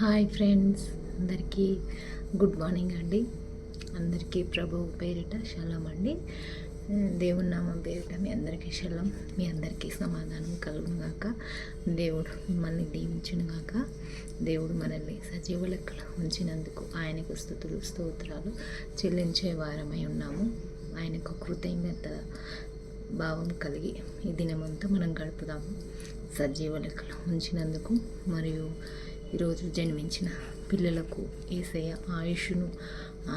Hi friends, అందరికీ good morning అండి. అందరికీ ప్రభువు పేరిట షలాం అండి. దేవుని నామం పేరిట మీ అందరికీ షలాం. మీ అందరికీ సమాధానం కలుగునుగాక. దేవుడు మిమ్మల్ని దీవించునుగాక. దేవుడు మనల్ని సజీవ లెక్కలో ఉంచినందుకు ఆయనకు స్తుతులు స్తోత్రాలు చెల్లించే వారమై ఉన్నాము. ఆయనకు కృతజ్ఞత భావం కలిగి ఈ దినమంతా మనం గడుపుదాము. సజీవ లెక్కలో ఉంచినందుకు మరియు ఈరోజు జన్మించిన పిల్లలకు యేసయ్య ఆయుష్ను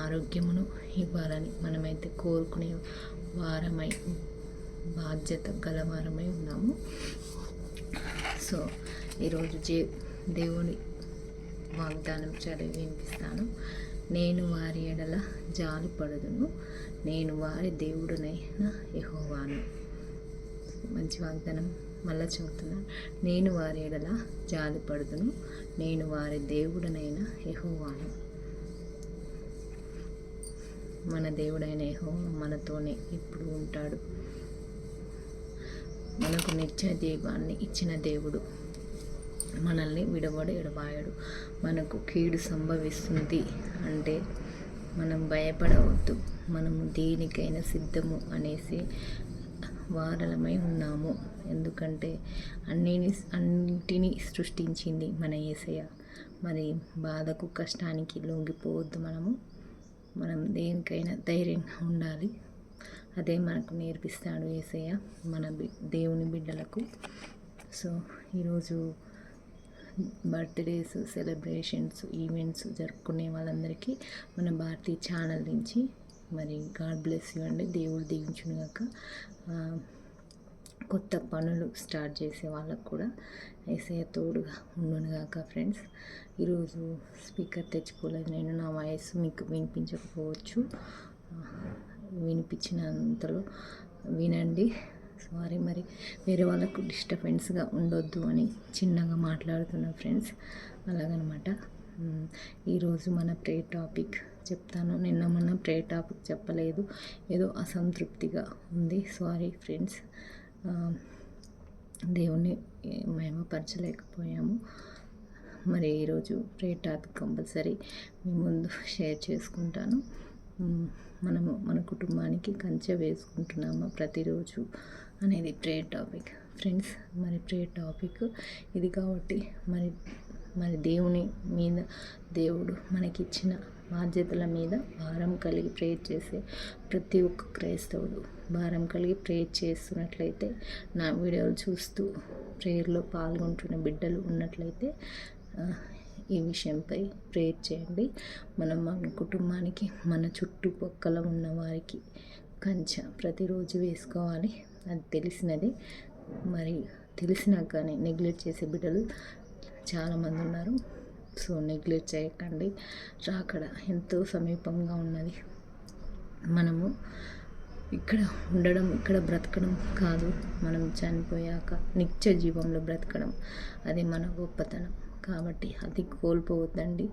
ఆరోగ్యమును ఇవ్వాలని మనమైతే కోరుకునే వారమై బాధ్యత గలవారమై ఉన్నాము. సో ఈరోజు దేవుని వాగ్దానం చదివి వినిపిస్తాను. నేను వారి ఎడల జాలిపడుదును, నేను వారి దేవుడునైన యెహోవాను. మంచి వాగ్దానం మళ్ళా చదువుతున్నాను. నేను వారి ఎడల జాలిపడుదును, నేను వారి దేవుడనైన యెహోవాను. మన దేవుడైన యెహోవా మనతోనే ఇప్పుడు ఉంటాడు. మనకు నిత్య జీవాన్ని ఇచ్చిన దేవుడు. మనల్ని విడవడు ఎడబాయడు. మనకు కీడు సంభవిస్తుంది అంటే మనం భయపడవద్దు. మనము దేనికైనా సిద్ధము అనేసి వారలమై ఉన్నాము. ఎందుకంటే అన్నిటినీ సృష్టించింది మన యేసయ్య. మరి బాధకు కష్టానికి లొంగిపోవద్దు. మనం దేనికైనా ధైర్యంగా ఉండాలి. అదే మనకు నేర్పిస్తాడు యేసయ్య మన దేవుని బిడ్డలకు. సో ఈరోజు బర్త్డేస్, సెలబ్రేషన్స్, ఈవెంట్స్ జరుపుకునే వాళ్ళందరికీ మన భారతీయ ఛానల్ నుంచి మరి గాడ్ బ్లెస్ యూ అండి. దేవుడు దీవించునుగాక. కొత్త పనులు స్టార్ట్ చేసే వాళ్ళకు కూడా యేసయ్య తోడుగా ఉండునుగాక. ఫ్రెండ్స్, ఈరోజు స్పీకర్ తెచ్చుకోలేదు నేను. నా వాయిస్ మీకు వినిపించకపోవచ్చు. వినిపించినంతలో వినండి. సారీ, మరి వేరే వాళ్ళకు డిస్టర్బెన్స్గా ఉండొద్దు అని చిన్నగా మాట్లాడుతున్నా ఫ్రెండ్స్. అలాగనమాట. ఈరోజు మన ప్రేయర్ టాపిక్ చెప్తాను. నిన్న మొన్న ప్రేయర్ టాపిక్ చెప్పలేదు, ఏదో అసంతృప్తిగా ఉంది. Sorry friends. దేవుణ్ణి మహిమపరచలేకపోయాము. మరి ఈరోజు ప్రేయర్ టాపిక్ కంపల్సరీ మీ ముందు షేర్ చేసుకుంటాను. మనము మన కుటుంబానికి కంచె వేసుకుంటున్నాము ప్రతిరోజు అనేది ప్రేయర్ టాపిక్ ఫ్రెండ్స్. మరి ప్రేయర్ టాపిక్ ఇది కాబట్టి మరి దేవుని మీద, దేవుడు మనకిచ్చిన బాధ్యతల మీద భారం కలిగి ప్రేయర్ చేసే ప్రతి ఒక్క క్రైస్తవుడు భారం కలిగి ప్రేయర్ చేస్తున్నట్లయితే, నా వీడియోలు చూస్తూ ప్రేయర్లో పాల్గొంటున్న బిడ్డలు ఉన్నట్లయితే ఈ విషయంపై ప్రేయర్ చేయండి. మన కుటుంబానికి, మన చుట్టుపక్కల ఉన్న వారికి కంచె ప్రతిరోజు వేసుకోవాలి. అది తెలిసినది. మరి తెలిసినా కానీ నెగ్లెక్ట్ చేసే బిడ్డలు చాలామంది ఉన్నారు. సో నెగ్లెక్ట్ చేయకండి. రాకడ ఎంతో సమీపంగా ఉన్నది. మనము ఇక్కడ ఉండడం, ఇక్కడ బ్రతకడం కాదు, మనం చనిపోయాక నిత్య జీవంలో బ్రతకడం, అది మన గొప్పతనం. కాబట్టి అది కోల్పోవద్దండి.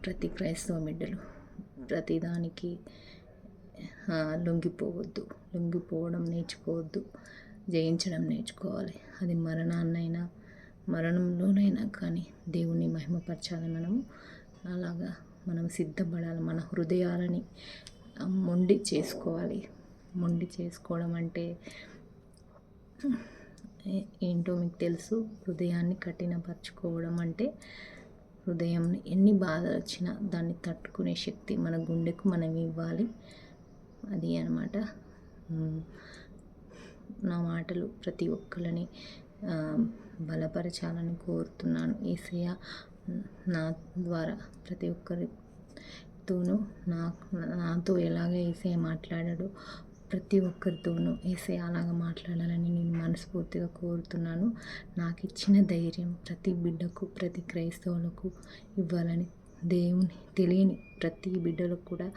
ప్రతి క్రైస్తవ బిడ్డలు ప్రతిదానికి లొంగిపోవద్దు. లొంగిపోవడం నేర్చుకోవద్దు, జయించడం నేర్చుకోవాలి. అది మరణంలోనైనా కానీ దేవుని మహిమపరచాలి. అలాగా మనం సిద్ధపడాలి. మన హృదయాలని మొండి చేసుకోవాలి. మొండి చేసుకోవడం అంటే ఏంటో మీకు తెలుసు. హృదయాన్ని కఠినపరచుకోవడం అంటే హృదయంని ఎన్ని బాధలు వచ్చినా దాన్ని తట్టుకునే శక్తి మన గుండెకు మనం ఇవ్వాలి. అది అన్నమాట. నా మాటలు ప్రతి ఒక్కరిని బలపరచాలని కోరుతున్నాను. యేసయ్య నా ద్వారా ప్రతి ఒక్కరితోనూ నాతో ఎలాగ యేసయ్య మాట్లాడాడో ప్రతి ఒక్కరితోనూ యేసయ్య అలాగ మాట్లాడాలని నేను మనస్ఫూర్తిగా కోరుతున్నాను. నాకు ఇచ్చిన ధైర్యం ప్రతి బిడ్డకు, ప్రతి క్రైస్తవులకు ఇవ్వాలని, దేవుని తెలియని ప్రతి బిడ్డలకు కూడా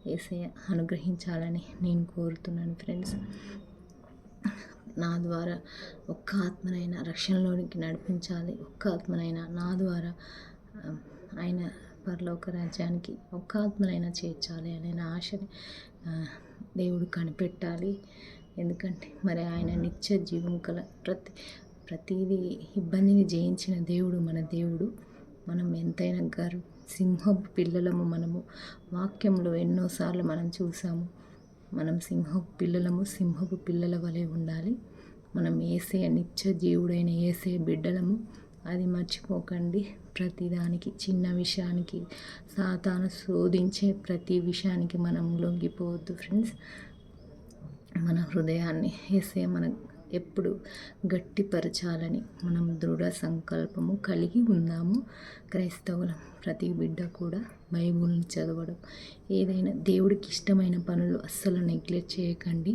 యేసయ్య అనుగ్రహించాలని నేను కోరుతున్నాను ఫ్రెండ్స్. నా ద్వారా ఒక్క ఆత్మనైనా రక్షణలోనికి నడిపించాలి. ఒక్క ఆత్మనైనా నా ద్వారా ఆయన పరలోక రాజ్యానికి ఒక్క ఆత్మనైనా చేర్చాలి అనే నా ఆశని దేవుడు కనిపెట్టాలి. ఎందుకంటే మరి ఆయన నిత్య జీవం కల ప్రతిదీ ఇబ్బందిని జయించిన దేవుడు మన దేవుడు. మనం ఎంతైనా సింహపు పిల్లలము. మనము వాక్యంలో ఎన్నోసార్లు మనం చూసాము. మనం సింహపు పిల్లల వలె ఉండాలి. మనం యేసయ్య నిత్య జీవుడైన యేసయ్య బిడ్డలము. అది మర్చిపోకండి. ప్రతిదానికి, చిన్న విషయానికి, సాతాను శోధించే ప్రతి విషయానికి మనం లొంగిపోవద్దు ఫ్రెండ్స్. మన హృదయాన్ని యేసయ్య ఎప్పుడు గట్టిపరచాలని మనం దృఢ సంకల్పము కలిగి ఉందాము. క్రైస్తవుల ప్రతి బిడ్డ కూడా బైబిల్ని చదవడం, ఏదైనా దేవుడికి ఇష్టమైన పనులు అస్సలు నెగ్లెక్ట్ చేయకండి.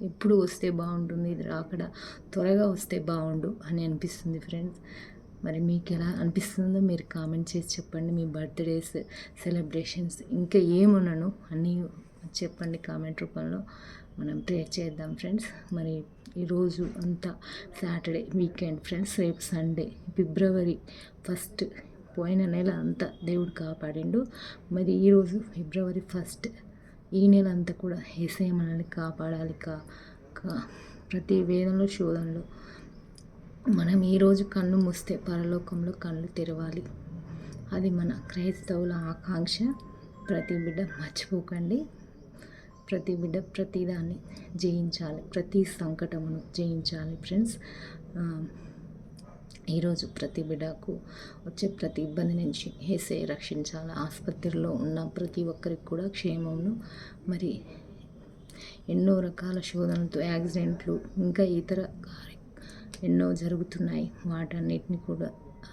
ఎప్పుడు వస్తే బాగుంటుంది, ఇది రాకడా త్వరగా వస్తే బాగుండు అని అనిపిస్తుంది ఫ్రెండ్స్. మరి మీకు ఎలా అనిపిస్తుందో మీరు కామెంట్ చేసి చెప్పండి. మీ బర్త్డేస్, సెలబ్రేషన్స్, ఇంకా ఏమున్నాను అన్నీ చెప్పండి కామెంట్ రూపంలో. మనం ప్రేయర్ చేద్దాం ఫ్రెండ్స్. మరి ఈరోజు అంతా సాటర్డే వీకెండ్ ఫ్రెండ్స్. రేపు సండే, February 1. పోయిన నెల అంతా దేవుడు కాపాడిండు. మరి ఈరోజు February 1. ఈ నెల అంతా కూడా యేసయ్య మనల్ని కాపాడాలి. ప్రతి వేదంలో, శోధనలో మనం ఈరోజు కన్ను మూస్తే పరలోకంలో కళ్ళు తెరవాలి. అది మన క్రైస్తవుల ఆకాంక్ష. ప్రతి బిడ్డ మర్చిపోకండి. ప్రతి బిడ్డ ప్రతిదాన్ని జయించాలి, ప్రతి సంకటమును జయించాలి ఫ్రెండ్స్. ఈరోజు ప్రతి బిడ్డకు వచ్చే ప్రతి ఇబ్బంది నుంచి యేసయ్య రక్షించాలి. ఆసుపత్రిలో ఉన్న ప్రతి ఒక్కరికి కూడా క్షేమమును, మరి ఎన్నో రకాల శోధనలతో యాక్సిడెంట్లు, ఇంకా ఇతర ఎన్నో జరుగుతున్నాయి.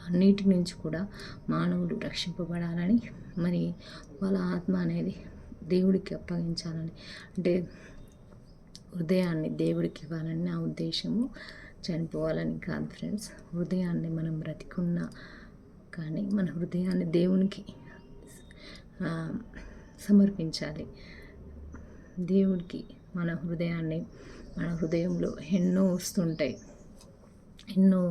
అన్నిటి నుంచి కూడా మానవుడు రక్షింపబడాలని, మరి వాళ్ళ ఆత్మ అనేది దేవుడికి అప్పగించాలని, అంటే హృదయాన్ని దేవుడికి ఇవ్వాలని నా ఉద్దేశము. చనిపోవాలని కాదు ఫ్రెండ్స్. హృదయాన్ని మనం బ్రతికున్నా కానీ మన హృదయాన్ని దేవునికి సమర్పించాలి. దేవుడికి మన హృదయంలో ఎన్నో వస్తుంటాయి, ఎన్నో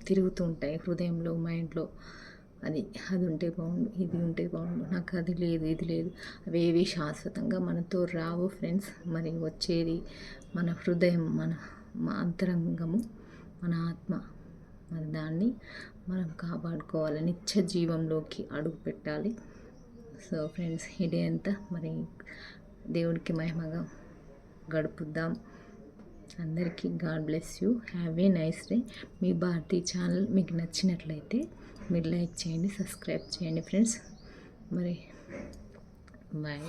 తిరుగుతుంటాయి హృదయంలో, మైండ్లో. అది ఉంటే బాగుండు, ఇది ఉంటే బాగుండు, నాకు అది లేదు, ఇది లేదు. అవేవి శాశ్వతంగా మనతో రావు ఫ్రెండ్స్. మరి వచ్చేది మన హృదయం, మన అంతరంగము, మన ఆత్మ. మరి దాన్ని మనం కాపాడుకోవాలి, నిత్య జీవంలోకి అడుగు పెట్టాలి. సో ఫ్రెండ్స్, ఈ డే అంతా మరి దేవుడికి మహిమగా గడుపుద్దాం. అందరికీ God bless you. Have a nice day. మీ భారతి ఛానల్ మీకు నచ్చినట్లయితే మీరు లైక్ చేయండి, సబ్స్క్రైబ్ చేయండి ఫ్రెండ్స్. మరి బాయ్.